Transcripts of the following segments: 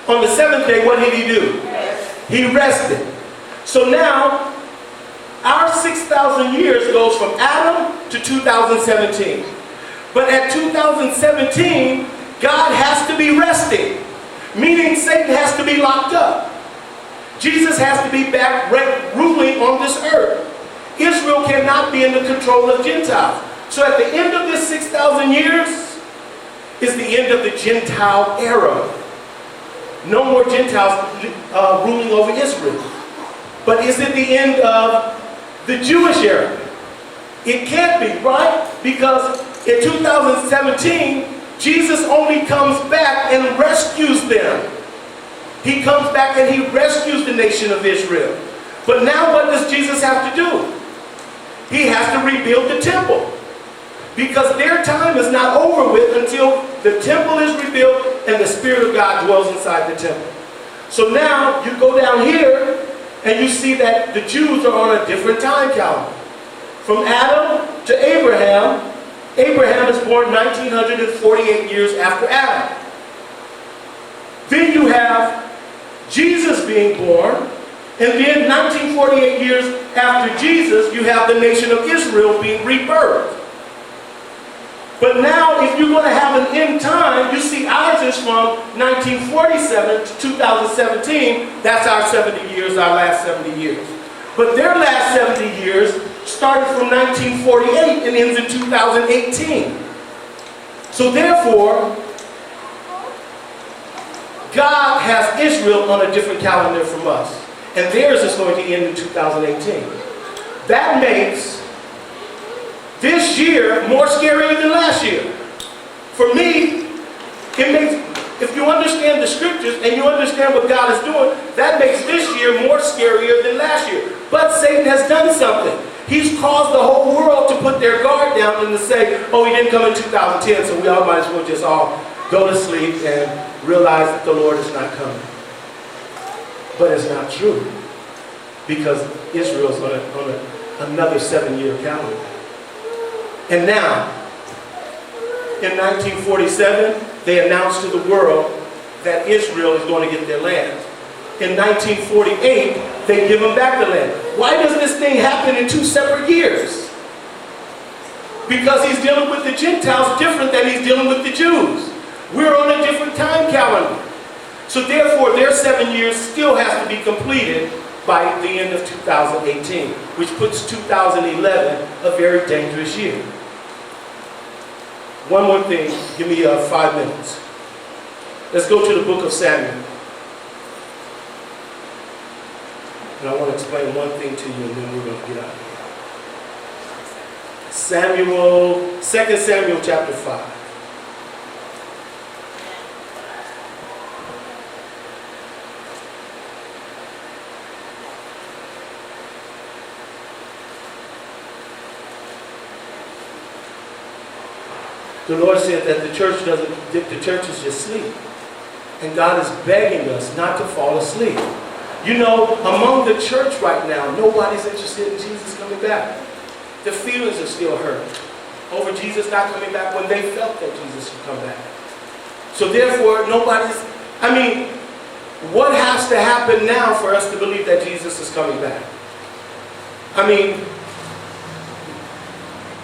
On the seventh day, what did he do? He rested. So now, our 6,000 years goes from Adam to 2017. But at 2017, God has to be resting. Meaning Satan has to be locked up. Jesus has to be back ruling on this earth. Israel cannot be in the control of Gentiles. So at the end of this 6,000 years is the end of the Gentile era. No more Gentiles ruling over Israel. But is it the end of the Jewish era? It can't be, right? Because in 2017, Jesus only comes back and rescues them. He comes back and he rescues the nation of Israel. But now what does Jesus have to do? He has to rebuild the temple. Because their time is not over with until the temple is rebuilt and the Spirit of God dwells inside the temple. So now you go down here and you see that the Jews are on a different time calendar. From Adam to Abraham, Abraham is born 1948 years after Adam. Then you have Jesus being born, and then 1948 years after Jesus, you have the nation of Israel being rebirthed. But now, if you're going to have an end time, you see ours is from 1947 to 2017. That's our 70 years, our last 70 years. But their last 70 years started from 1948 and ends in 2018. So therefore, God has Israel on a different calendar from us. And theirs is going to end in 2018. That makes this year more scarier than last year. For me, it makes, if you understand the scriptures and you understand what God is doing, that makes this year more scarier than last year. But Satan has done something. He's caused the whole world to put their guard down and to say, oh, he didn't come in 2010, so we all might as well just all go to sleep and realize that the Lord is not coming. But it's not true. Because Israel's on another 7-year calendar. And now, in 1947, they announced to the world that Israel is going to get their land. In 1948, they give them back the land. Why does this thing happen in 2 separate years? Because he's dealing with the Gentiles different than he's dealing with the Jews. We're on a different time calendar. So therefore, their 7 years still has to be completed by the end of 2018, which puts 2011 a very dangerous year. One more thing, give me 5 minutes. Let's go to the book of Samuel. And I want to explain one thing to you and then we're going to get out of here. 2 Samuel chapter 5. The Lord said that the church is just asleep. And God is begging us not to fall asleep. You know, among the church right now, nobody's interested in Jesus coming back. The feelings are still hurt over Jesus not coming back when they felt that Jesus would come back. So therefore, what has to happen now for us to believe that Jesus is coming back?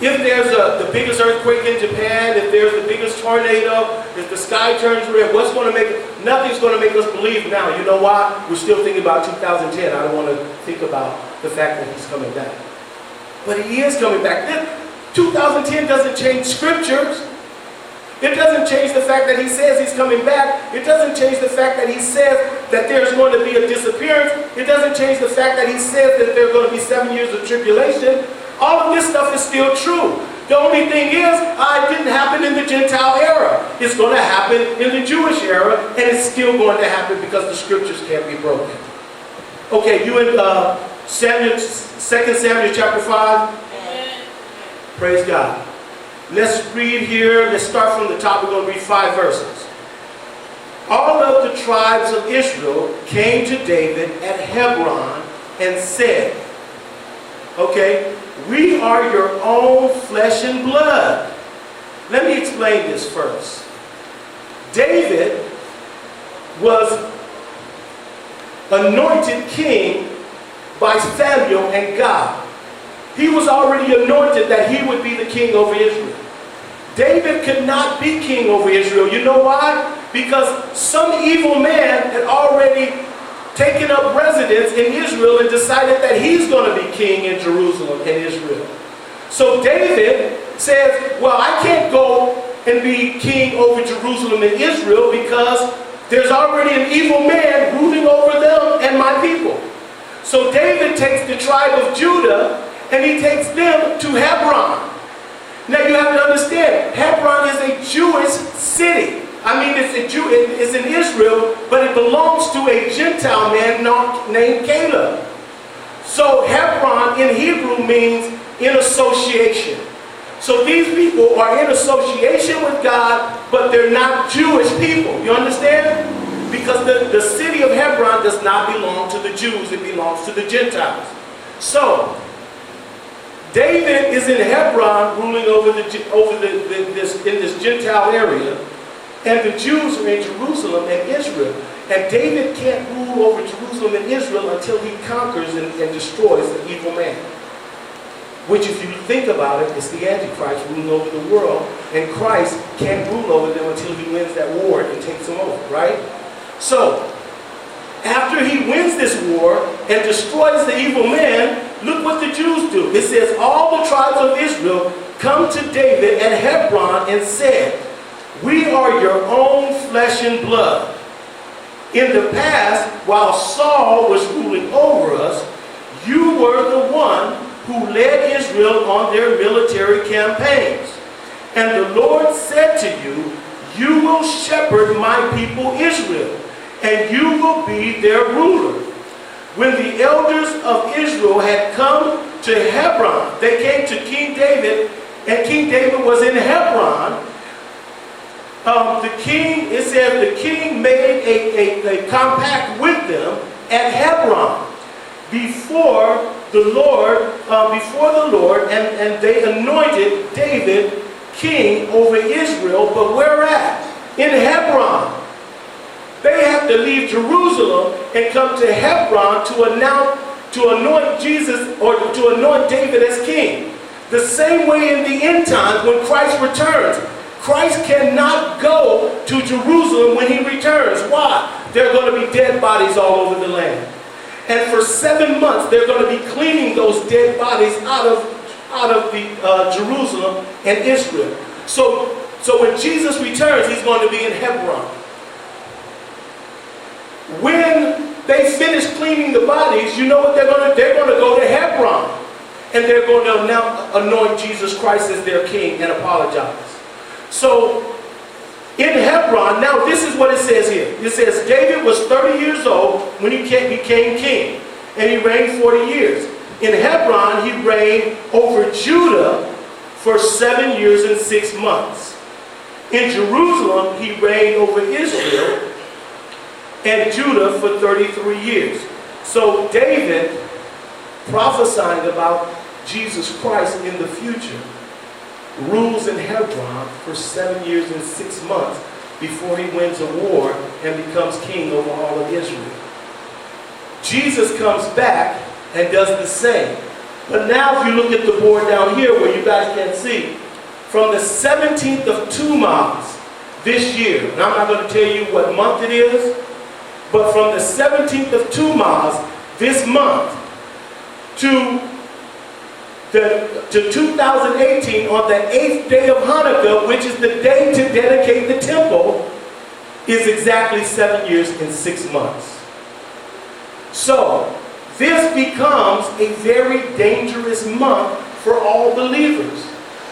If there's the biggest earthquake in Japan, if there's the biggest tornado, if the sky turns red, nothing's going to make us believe now. You know why? We're still thinking about 2010. I don't want to think about the fact that he's coming back. But he is coming back. 2010 doesn't change scriptures. It doesn't change the fact that he says he's coming back. It doesn't change the fact that he says that there's going to be a disappearance. It doesn't change the fact that he says that there are going to be 7 years of tribulation. All of this stuff is still true. The only thing is, it didn't happen in the Gentile era. It's going to happen in the Jewish era, and it's still going to happen because the scriptures can't be broken. Okay, you in 2 Samuel chapter 5? Amen. Praise God. Let's read here. Let's start from the top. We're going to read 5 verses. All of the tribes of Israel came to David at Hebron and said, okay, we are your own flesh and blood. Let me explain this first. David was anointed king by Samuel and God. He was already anointed that he would be the king over Israel. David could not be king over Israel. You know why? Because some evil man had already taken up residence in Israel and decided that he's going to be king in Jerusalem and Israel. So David says, well, I can't go and be king over Jerusalem and Israel because there's already an evil man ruling over them and my people. So David takes the tribe of Judah and he takes them to Hebron. Now you have to understand, Hebron is a Jewish city. I mean, it's in Israel, but it belongs to a Gentile man named Caleb. So Hebron in Hebrew means in association. So these people are in association with God, but they're not Jewish people. You understand? Because the city of Hebron does not belong to the Jews, it belongs to the Gentiles. So David is in Hebron ruling over this Gentile area, and the Jews are in Jerusalem and Israel. And David can't rule over Jerusalem and Israel until he conquers and destroys the evil man. Which, if you think about it, is the Antichrist ruling over the world, and Christ can't rule over them until he wins that war and takes them over, right? So, after he wins this war and destroys the evil man, look what the Jews do. It says, all the tribes of Israel come to David at Hebron and said, we are your own flesh and blood. In the past, while Saul was ruling over us, you were the one who led Israel on their military campaigns. And the Lord said to you, you will shepherd my people Israel, and you will be their ruler. When the elders of Israel had come to Hebron, they came to King David, and King David was in Hebron. It said the king made a compact with them at Hebron before the Lord, and they anointed David king over Israel. But where at? In Hebron. They have to leave Jerusalem and come to Hebron to anoint Jesus, or to anoint David as king. The same way in the end times when Christ returns. Christ cannot go to Jerusalem when he returns. Why? There are going to be dead bodies all over the land. And for 7 months, they're going to be cleaning those dead bodies out of Jerusalem and Israel. So when Jesus returns, he's going to be in Hebron. When they finish cleaning the bodies, you know what they're going to do? They're going to go to Hebron. And they're going to now anoint Jesus Christ as their king and apologize. So in Hebron, now this is what it says here. It says David was 30 years old when he became king, and he reigned 40 years. In Hebron, he reigned over Judah for 7 years and 6 months. In Jerusalem, he reigned over Israel and Judah for 33 years. So David, prophesying about Jesus Christ in the future, rules in Hebron for 7 years and 6 months before he wins a war and becomes king over all of Israel. Jesus comes back and does the same. But now if you look at the board down here where you guys can see, from the 17th of Tammuz this year, and I'm not going to tell you what month it is, but from the 17th of Tammuz this month to 2018, on the 8th day of Hanukkah, which is the day to dedicate the temple, is exactly 7 years and 6 months. So, this becomes a very dangerous month for all believers,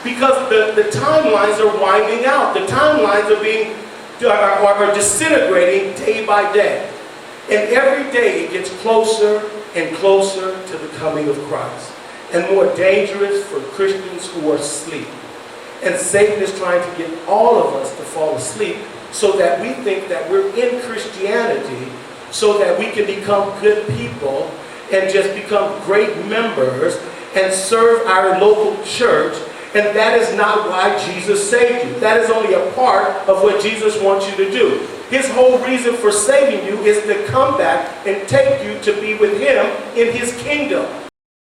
because the timelines are winding out. The timelines are disintegrating day by day. And every day it gets closer and closer to the coming of Christ, and more dangerous for Christians who are asleep. And Satan is trying to get all of us to fall asleep so that we think that we're in Christianity, so that we can become good people and just become great members and serve our local church. And that is not why Jesus saved you. That is only a part of what Jesus wants you to do. His whole reason for saving you is to come back and take you to be with him in his kingdom.